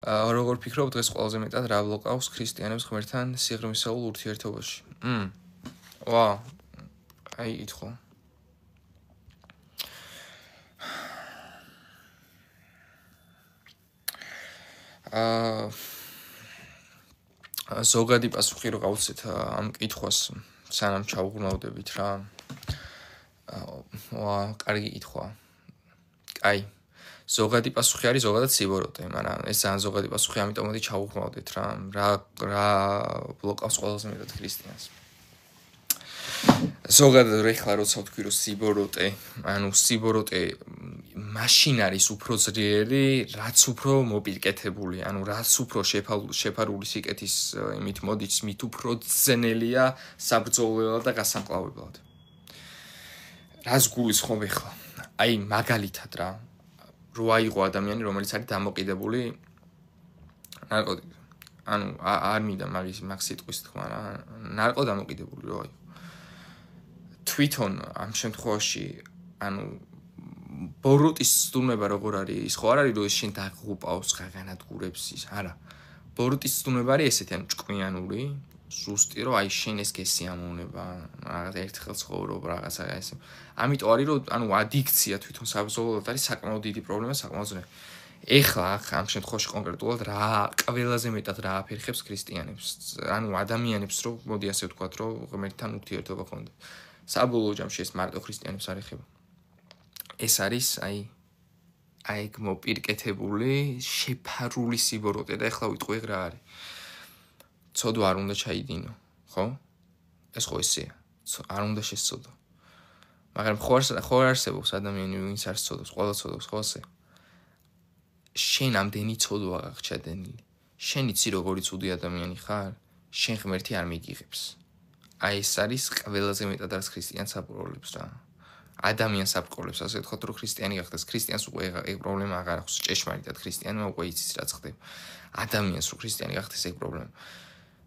როგორ ფიქრობ დღეს ყველაზე მეტად რა ბლოკავს ქრისტიანებს ღმერთთან სიღრმისეულ ურთიერთობაში? ვა, აი ითხოვ. ზოგადი პასუხი რო გავუცეთ ამ კითხვას სანამ ჩავღრმავდებით რა. კარგი კითხვა. აი ზოგადი პასუხი არის ზოგადად სიბოროტე, მაგრამ ეს ძალიან ზოგადი პასუხი, ამიტომაც ჩავღრმავდეთ რა ბლოკავს ყველაზე მეტად ქრისტიანს. ზოგადად ეხლა როცა ვთქვი რომ სიბოროტე, ანუ სიბოროტე მაშინ არის უფრო ძლიერი, რაც უფრო მოპირკეთებული, ანუ რაც უფრო შეფარული სიკეთის იმით მოდის, მით უფრო ძნელია საბრძოლველად და გასამკლავებლად. რას გულისხმობ ეხლა? აი მაგალითად რა რო აიღო ადამიანი, რომელიც არის დამოკიდებული ნარკოტიკზე. ანუ არ მინდა მაგის სიტყვის თქმა რა, ნარკო დამოკიდებული რო აიღო. თვითონ ამ შემთხვევაში, ანუ ბოროტის სტუმრება როგორ არის? ის ხო არ არის რომ შენ დაღუპავს ღაღანადგურებს ის, არა. ბოროტის სტუმრება არის ესეთი, ანუ ჭკვიანური, ზუსტი რომ აი შენ ეს გესიამოვნება, რაღაც ერთხელ ცხოვრობ, რაღაცა ესე. ამიტომ არის რომ ანუ ადიქცია თვითონ საბრძოლოდ არის საკმაოდ დიდი პრობლემა, საკმაოდ ძნელი. ეხლა ამ შემთხვევაში კონკრეტულად რა ყველაზე მეტად რა აფერხებს ქრისტიანებს, ანუ ადამიანებს რომ მოდი ასე ვთქვათ რომ ღმერთთან ურთიერთობა ქონდეთ. საბოლოო ჯამში ეს მარტო ქრისტიანებს არ ეხება. ეს არის აი მოპირკეთებული, შეფარული სიბოროტე და ეხლა ვიტყვი რა არის. ცოდვა არ უნდა ჩაიდინო, ხო? ეს ხო ესეა. არ უნდა შესწოდო. მაგრამ ხო არსებობს ადამიანი, ვინც არ სწოდობს, ყველა სწოდობს, ხო ასე? შენ ამდენი ცოდვა გაჩადენილი. შენ იცი როგორი ცუდი ადამიანი ხარ? შენ ღმერთი არ მიგიღებს. აი ეს არის ყველაზე მეტად არის ქრისტიანს აპრობლემს რა. ადამიანს აპრობლემს, ასე ვთქვათ, რომ ქრისტიანი გახდეს. ქრისტიანს უკვე ეგ პრობლემა აღარ აქვს. ჭეშმარიტად ქრისტიანმა უკვე იცის რა ხდება. ადამიანს რო ქრისტიანი გახდეს ეგ პრობლემა.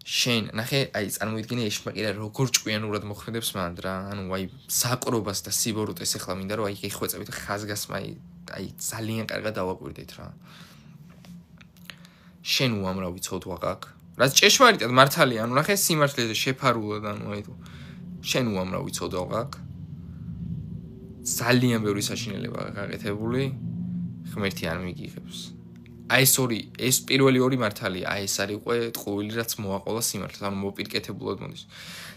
შენ ნახე, აი წარმოიდგინე ეშმაკირა როგორ ჭკვიანურად მოქმედებს მანდ რა. ანუ აი საყრობას და სიბოროტეს ეხლა მინდა რომ აი ეხვეწებით ხაზგასმა აი ძალიან კარგად დავაკვირდეთ რა. შენ უამრავი ცოდვა გაქვს. რაც ჭეშმარიტად მართალია, ანუ ნახე სიმართლეზე შეფარულად, ანუ აი შენ უამრავი ცოდვა გაქვს. ძალიან ბევრი საშინელება გაკეთებული, ღმერთი არ მიგიღებს. აი ეს პირველი ორი მართალია, აი ეს არის უკვე ტყუილი რაც მოაყოლა სიმართლეს, ანუ მოპირკეთებულად მოდის.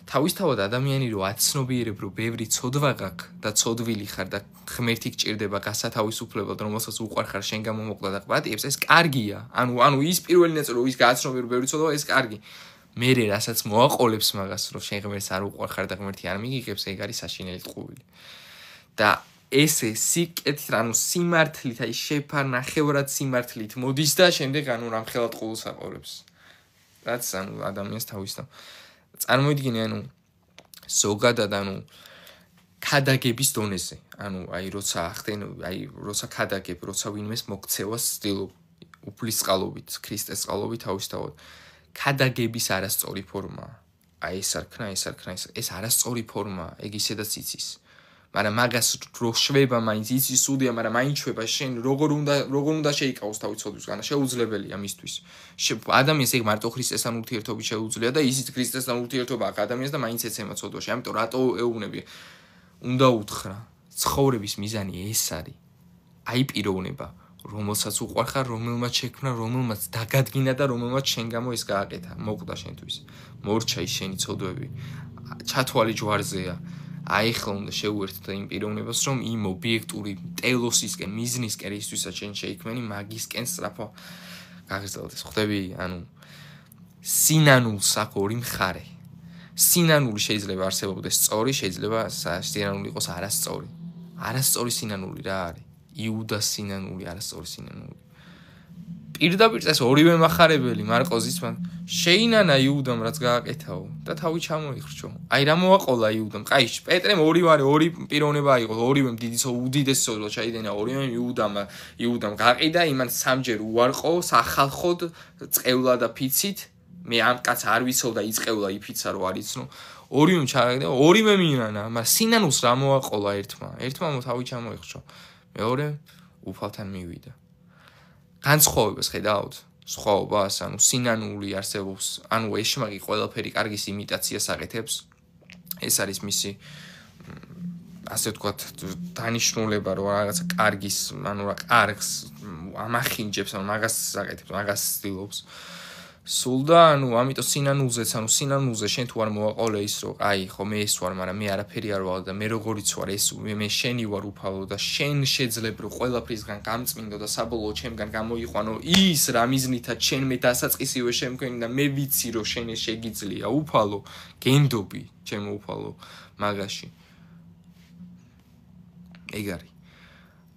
თავისთავად ადამიანი რო აცნობიერებ რომ ბევრი ცოდვა გაქვს და ცოდვილი ხარ და ღმერთი გჭირდება გასათავისუფლებლად, რომელსაც უყვარხარ შენ გამომოყდა და პატიებს, ეს კარგია. ანუ ის პირველი ნაწილი რომ ის გააცნობიერებ ბევრი ცოდვა, ეს კარგი. მერე რასაც მოაყოლებს მაგას რომ შენ ღმერთს არ უყვარხარ და ღმერთი არ მიგიღებს, ეგ არის საშინელი ტყუილი. და ესე სიკეთით, ანუ სიმართლით, აი შეფარნახევრად სიმართლით მოდის და შემდეგ ანუ რამხელა ტყუილს აყოლებს. რაც ანუ ადამიანს თავისთავად წარმოიდგინე, ანუ ზოგადად ანუ ქადაგების დონეზე, ანუ აი როცა ქადაგებ, როცა ვინმეს მოქცევას ვცდილობ უფლისწყალობით, ქრისტეს წყალობით თავისთავად. ქადაგების არასწორი ფორმა. აი ეს არ ქნა, ეს არასწორი ფორმა, ეგ ისედაც იცის. მაგრამ მაგას რო შვება მაინც იცის სუდია, მაგრამ მაინც შვება შენ როგორ უნდა შეიკავოს თავი ცოდვისგან, შეუძლებელია მისთვის. ადამიანს ეგ მარტო ქრისტესთან ურთიერთობით შეუძლია და ისიც ქრისტესთან ურთიერთობა აქვს ადამიანს და მაინც ეცემა ცოდვაში. ამიტომ რატო ეუბნები? უნდა უთხრა, ცხოვრების მიზანი ეს არის. აი პიროვნება, რომელსაც უყვარხარ, რომელმაც შექმნა, რომელმაც დაგადგინა და რომელმაც შენ გამო ეს გააკეთა, მოკვდა შენთვის. მორჩა ის შენი ცოდვები, ჩათვალი ჯვარზეა. აი ახლა უნდა შეუერთდე იმ პიროვნებას, რომ იმ ობიექტური ტელოსისკენ, მიზნისკენ ისთვისაც შენ შეიქმენი მაგისკენ სწრაფო გაგრძელდეს. ხვდები, ანუ სინანულს აქვს ორი მხარე. სინანული შეიძლება არსებობდეს სწორი, შეიძლება სინანული იყოს არასწორი. არასწორი სინანული რა არის? იუდას სინანული, არასწორი სინანული. პირდაპირ წეს ორივე מחარებელი მარკოზის შეინანა იუდამ რაც გააკეთაო და თავი ჩამოიხრჩო. აი რა მოაყოლა იუდამ? ყაი, პეტრემ ორი პიროვნება აიღო, ორივე უდიდესი ცოდვა ჩაიდენა, ორივე იუდამ გაყიდა, იმან სამჯერ უარყო, სახალხოდ წევლა და ფიცით. მე ამ კაც არ ვიცოვ და იწევლა იფიცა რო არ იცნო. ორივე ჩააგდა, ორივე მიინანა, მაგრამ სინანულს რა მოაყოლა ერთმა თავი ჩამოიხრჩო. მეორე უფალთან მივიდა. განსხვავებას ხედავთ? სხვაობას, ანუ სინანული არსებობს, ანუ ეშმაკი ყველაფერი კარგის იმიტაციას აკეთებს. ეს არის მისი ასე ვთქვათ, დანიშნულება, რომ რაღაცა კარგის, ანუ რა კარგს ამახინჯებს, ანუ მაგას აკეთებს, მაგას ცდილობს. სულ და ანუ ამიტომ სინანულზე შენ თუ არ მოაყოლე ის რომ აი ხო მე ეს ვარ, მაგრამ მე არაფერი არ ვარ და მე როგორიც ვარ, ეს მე შენი ვარ უფალო და შენ შეძლებ რომ ყველაფრისგან გამწმინდო და საბოლოოდ ჩემგან გამოიყვანო ის რა მიზნითაც შენ მე დასაწყისივე შემქმენი და მე ვიცი რომ შენ ეს შეგიძლია უფალო, გენდობი ჩემო უფალო მაგაში. ეგ არის.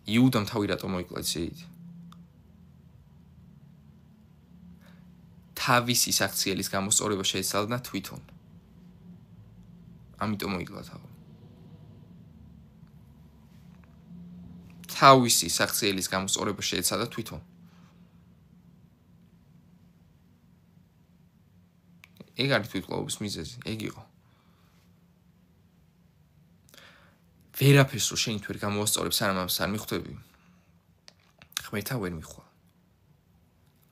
იუდამ თავი რატომ მოიკლა იცით? თავისი საქციელის გამოსწორება შეეცადა თვითონ. ამიტომ მოიკლა თავი. თავისი საქციელის გამოსწორება შეეცადა თვითონ. ეგ არის თვითმყოფობის მიზეზი, ეგ იყო. ვერაფერს რო შენ თვერ გამოსწორებ, სანამ ამას არ მიხვდები. ღმერთთან ვერ მიხვალ.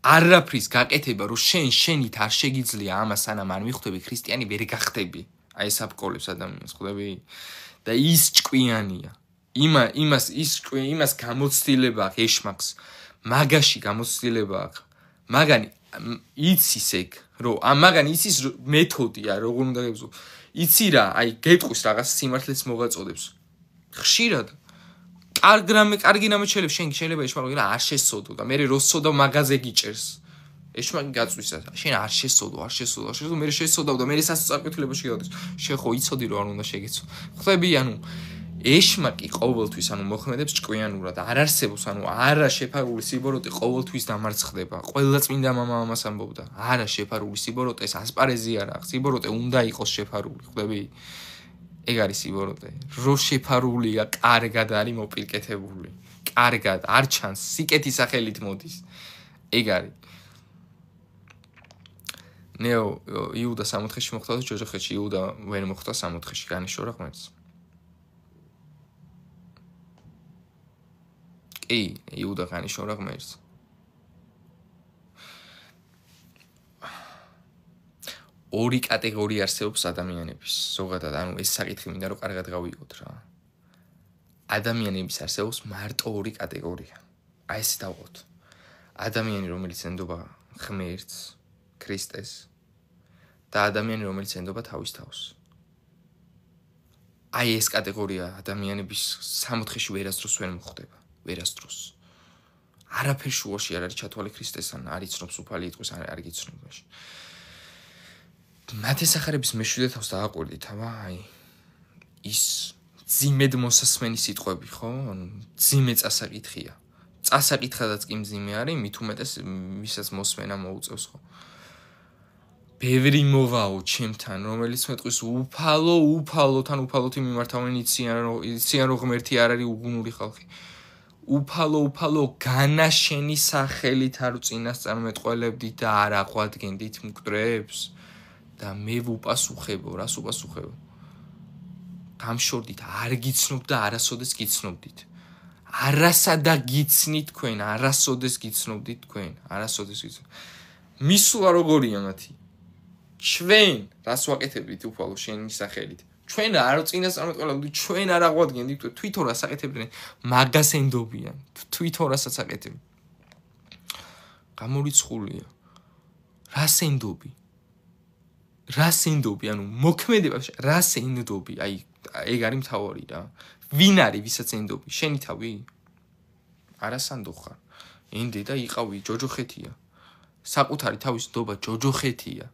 არაფრის გაკეთება რო შენით არ შეგიძლია ამას სანამ არ მიხვდები, ქრისტიანი ვერ გახდები. აი ეს აბკოლებს ადამიანს, ხვდები? და ის ჭკვიანია. იმას გამოცდილება აქვს ეშმაკს. მაგაში გამოცდილება აქვს. მაგანი იცის ეგ, რომ მაგანი იცის მეთოდია, როგორ უნდა გებრძო. იცი რა, აი გეტყვის რაღაც სიმართლეც მოგაწოდებს. ხშირად კარგი რამე შეიძლება ეშმაკი რა არ შესოდო და მე როსოდო მაღაზე გიჭერს. ეშმაკი გაწვისა, შენ არ შესოდო, მე შესოდავ და მე სასწარკვეთილებაში გავდის. შენ ხო იცოდი რომ არ უნდა შეგეცო. ხვდები, ანუ ეშმაკი ყოველთვის ანუ მოქმედებს ჭკვიანურად, არ არსებობს, ანუ არა შეფარული სიბოროტე ყოველთვის დამარცხდება. ყველა წმინდა მამა ამას ამბობდა. არა შეფარული სიბოროტეს ასპარეზი არ აქვს. სიბოროტე უნდა იყოს შეფარული, ხვდები? ეგ არის სიბოროტე. რო შეფარულია, კარგად არის მოპირკეთებული. კარგად, არ ჩანს, სიკეთის სახელით მოდის. ეგ არის. ნეო იუდა 60-ში მოხვდა და ჯოჯოხეთში იუდა ვერ მოხვდა 60-ში, განიშორა ღმერთს. კი, იუდა განიშორა ღმერთს. ორი კატეგორია არსებობს ადამიანების. ზოგადად, ანუ ეს საკითხი მინდა რომ კარგად გავიგოთ რა. ადამიანების არსებობს მარტო ორი კატეგორია. აი ეს დავყოთ. ადამიანი, რომელიც ენდობა ღმერთს, ქრისტეს და ადამიანი, რომელიც ენდობა თავის თავს. აი ეს კატეგორია ადამიანების 60-ში ვერასდროს ვერ მოხდება. ვერასდროს. არაფერ შუაში არ არის ჩათვალე ქრისტესთან, არ იცნობს უფალი იტყვის, არ გიცნობს. მათესახარების მეშვიდე თავს დააკვირდით, აბა, აი ის ძიმედ მოსასმენი სიტყვები, ხო? ანუ ძიმე წასაკითხია. წასაკითხადაც კი მძიმე არის, მით უმეტეს ვისაც მოსმენა მოუწევს, ხო? ბევრი მოვაო ჩემთან, რომელიც მეტყვის უფალოთან უფალოთი მიმართავენ იციან რომ ღმერთი არ არის უგუნური ხალხი. უფალო განაშენი სახელით არ წინასწარმეტყველებდით და არ აღვადგენდით მკვდრებს და მე ვუპასუხებო, რას უპასუხებო? გამშორდით, არ გიცნობ და არასოდეს გიცნობდით. არასადა გიცნით თქვენ, არასოდეს გიცნობდით თქვენ, არასოდეს გიცნობდით. მისვლა როგორია მათი? ჩვენ რას ვაკეთებდით უფალო შენი სახელით? ჩვენ არ წინასწარმეტყველებდით, ჩვენ არ აღვადგენდით, თვითონ რას აკეთებდნენ? მაგას ენდობიან, თვითონ რასაც აკეთებენ. გამორიცხულია. რას ენდობი? რას ენდობი? ანუ მოქმედება რას ენდობი? აი ეგ არის მთავარი რა. ვინ არის ვისაც ენდობი? შენი თავი? არასანდო ხარ. ენდე და იყავი ჯოჯოხეთია. საკუთარი თავის ნდობა ჯოჯოხეთია.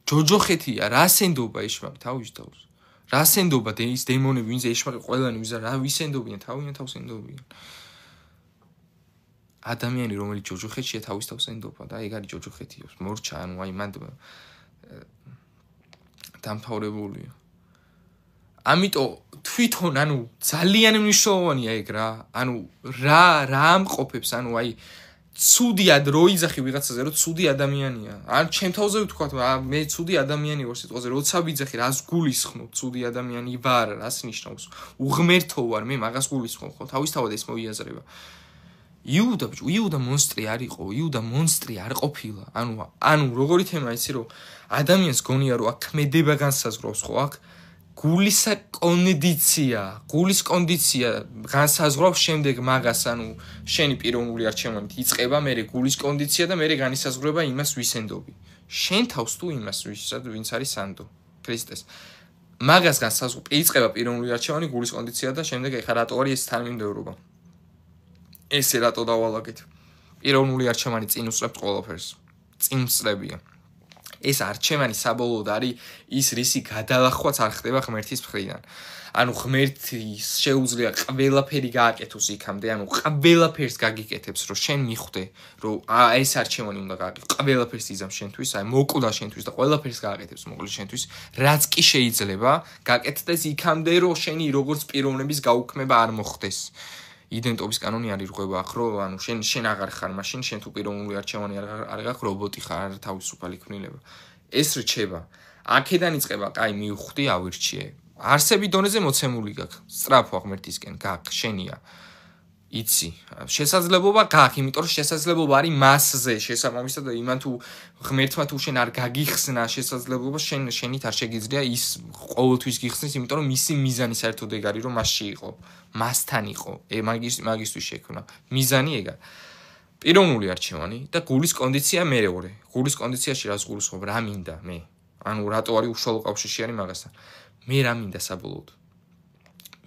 ჯოჯოხეთია, რას ენდობა ეშმაკი თავის თავს? რას ენდობა ის დემონები, ვინც ეშმაკი ყველანი ვის ენდობიან? თავიანთ თავს ენდობიან. ადამიანი, რომელიც ჯოჯოხეთშია, თავის თავს ენდობა და ეგ არის ჯოჯოხეთია. მორჩა, ანუ აი მან დამთავრებულია. ამიტომ თვითონ, ანუ ძალიან მნიშვნელოვანია ეგ რა. ანუ რა ამყოფებს, ანუ აი ცუდიად რო იძახი ვიღაცაზე, რომ ცუდი ადამიანია. ან ჩემ თავზე ვთქვა, მე ცუდი ადამიანი ვარ სიტყვაზე, როცა ვიძახი, რას გულისხმობ, ცუდი ადამიანი ვარ, რას ნიშნავს? უღმერთო ვარ, მე მაგას გულისხმობ, ხო? თავისთავად ეს მოიაზრება. იუდა მონსტრი არ იყო, იუდა მონსტრი არ ყოფილა. ანუ როგორი თემა იცი რომ ადამიანს გონია რომ აქ ქმედება განსაზღვრავს ხო აქ გულის კონდიცია განსაზღვრავს შემდეგ მაგას ანუ შენი პიროვნული არჩევანით იწყება მერე გულის კონდიცია და მერე განისაზღვრება იმას ვისენდობი. შენ თავს თუ იმას ვინც არის სანდო ქრისტეს მაგას განსაზღვრება იწყება პიროვნული არჩევანი გულის კონდიცია და შემდეგ ეხა რატო არის ეს თანმიმდევრობა ესე რატო დავალაგეთ პიროვნული არჩევანი წინ უსწრებს ყველაფერს წინ სწრებია ეს არჩევანი საბოლოოდ არის ის რისი გადალახვაც არ ხდება ღმერთის მხრიდან ანუ ღმერთის შეუძლია ყველაფერი გააკეთოს იქამდე ანუ ყველაფერს გაგიკეთებს რომ შენ მიხვდე რომ ეს არჩევანი უნდა გააკეთო ყველაფერს იზამს შენთვის აი მოკვდა შენთვის და ყველაფერს გააკეთებს მოკლედ შენთვის რაც კი შეიძლება გააკეთდეს იქამდე რომ შენი როგორც პიროვნების გაუქმება არ მოხდეს იდენტობის კანონი არ ირღვევა ახ რომ ანუ შენ აღარ ხარ მაშინ შენ თუ პიროვნული არჩევანი არ გაქვს რობოტი ხარ თავისუფალი ქმნილება ეს რჩება აქედან იწყება კაი მივხვდი ავირჩიე არსები დონეზე მოცემული გაქვს სწრაფო ღმერთისკენ გაქვს შენია იცი შესაძლებლობა გაქვს იმიტომ რომ შესაძლებლობა არის მასზე შესაბამისად იმან თუ ღმერთმა თუ შენ არ გაგიხსნა შესაძლებლობა შენით არ შეგიძლია ის ყოველთვის გიხსნის იმიტომ რომ მისი მიზანი საერთოდ ეგ არის რომ მასში იყო მასთან იყო მაგისთვის შექმნა მიზანი ეგა პიროვნული არჩევანი და გულის კონდიცია მეორე გულის კონდიციაში რას გულისხმობ რა მინდა მე ანუ რატო არის უშუალო კავშირში არის მაგასთან მე რა მინდა საბოლოოდ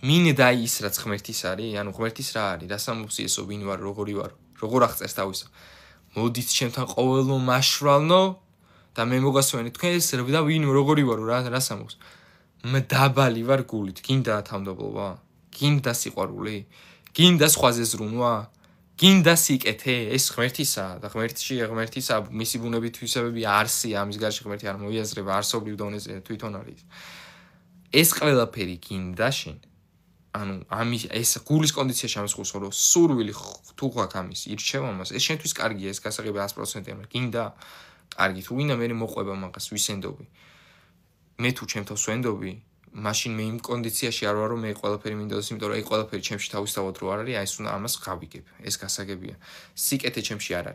მინდა ის რაც ღმერთის არის ანუ ღმერთის რა არის რასამობს ესო ვინ ვარ როგორი ვარ როგორ აღწერს თავისა მოდით ჩემთან ყოველო მაშრალნო და მე მოგასვენე თქვენს და ვინ როგორი ვარო რასამობს მდაბალი ვარ გულით გინდა თავმდაბლობა გინდა სიყვარული გინდა სხვაზე ზრუნვა გინდა სიკეთე ეს ღმერთისა და ღმერთისა მისი ბუნებით თვისებები არსია ამის გარშე ღმერთი არ მოიაზრება არსობრივ დონეზე თვითონ არის ეს ყველაფერი გინდა შენ ანუ ამის ეს გულის კონდიციაში ამის ხულს რომ სურვილი თუ გვაქვს ამის ირჩევ ამას ეს შენთვის კარგია ეს გასაღები 100% მაგრამ გინდა კარგი თუ გინდა მე მოყვება მაგას ვისენდობი მე თუ ჩემთავს ვენდობი მაშინ მე იმ კონდიციაში არ ვარ რომ მე ყველაფერი მინდოს იმიტომ რომ აი ყველაფერი ჩემში თავისთავად რო არ არის აი ეს უნდა ამას გავიგებ ეს გასაგებია სიკეთე ჩემში არ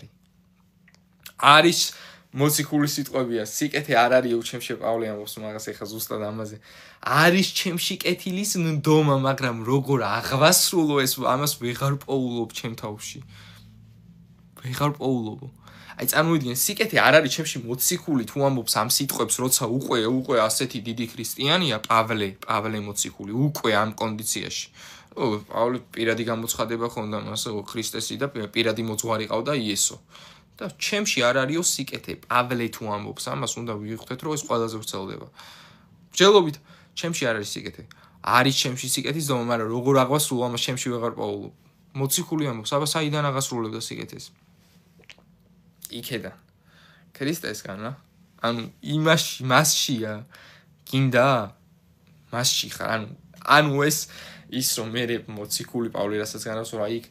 არის მოციქული სიტყვებია სიკეთე არ არის ჩემში პავლე ამბობს მაგას ეხა ზუსტად ამაზე არის ჩემში კეთილის ნდომა მაგრამ როგორ აღვასრულო ეს ამას ვეღარ პოულობ ჩემ თავში ვეღარ პოულობ აი წარმოიდგინე სიკეთე არ არის ჩემში მოციქული თუ ამბობს ამ სიტყვებს როცა უკვე ასეთი დიდი ქრისტიანია პავლე მოციქული უკვე ამ კონდიციაში პავლე პირადი გამოცხადება ხონდა მას ქრისტესი და პირადი მოძღვარი ყავდა იესო და ჩემში არ არისო სიკეთე პავლე თუ ამბობს ამას უნდა ვიხვდეთ რომ ეს ყველაზე ვრცელდება მსჯელობით ჩემში არ არის სიკეთე არის ჩემში სიკეთის დომა მაგრამ როგორ აღვასრულო ამას ჩემში ვეღარ პოულობ მოციქული ამბობს აბა საიდან აღასრულებდა სიკეთეს იქედან ქრისტესგან რა ანუ იმაში მასშია გინდა მასში ხარ ანუ ეს ის რომ მე მოციქული პავლე რასაც განავს რა იქ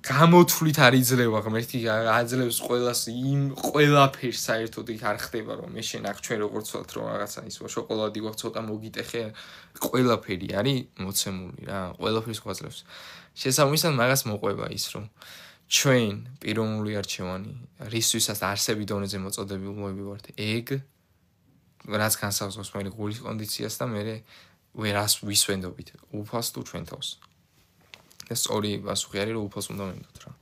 გამოთვლით არ იძლევა ღმერთი აძლევს ყველას იმ ყველაფერს საერთოდ იქ არ ხდება რომ მე შენ აქ ჩვენ როგორც ვთქვათ რომ რაღაცა ის შოკოლადი გვაქვს ცოტა მოგიტეხე ყველაფერი არის მოცემული რა ყველაფერს გვაძლევს შესაბამისად მაგას მოყვება ის რომ ჩვენ პიროვნული არჩევანი რისთვისაც არსები დონეზე მოწოდებულები ვართ ეგ რაც განსაზღვრავს მე გულის კონდიციას და მე ვერას ვისვენდობით უფალს თუ ჩვენ თავს ეს სწორი პასუხი არის რომ უფალს უნდა მენდოთ რა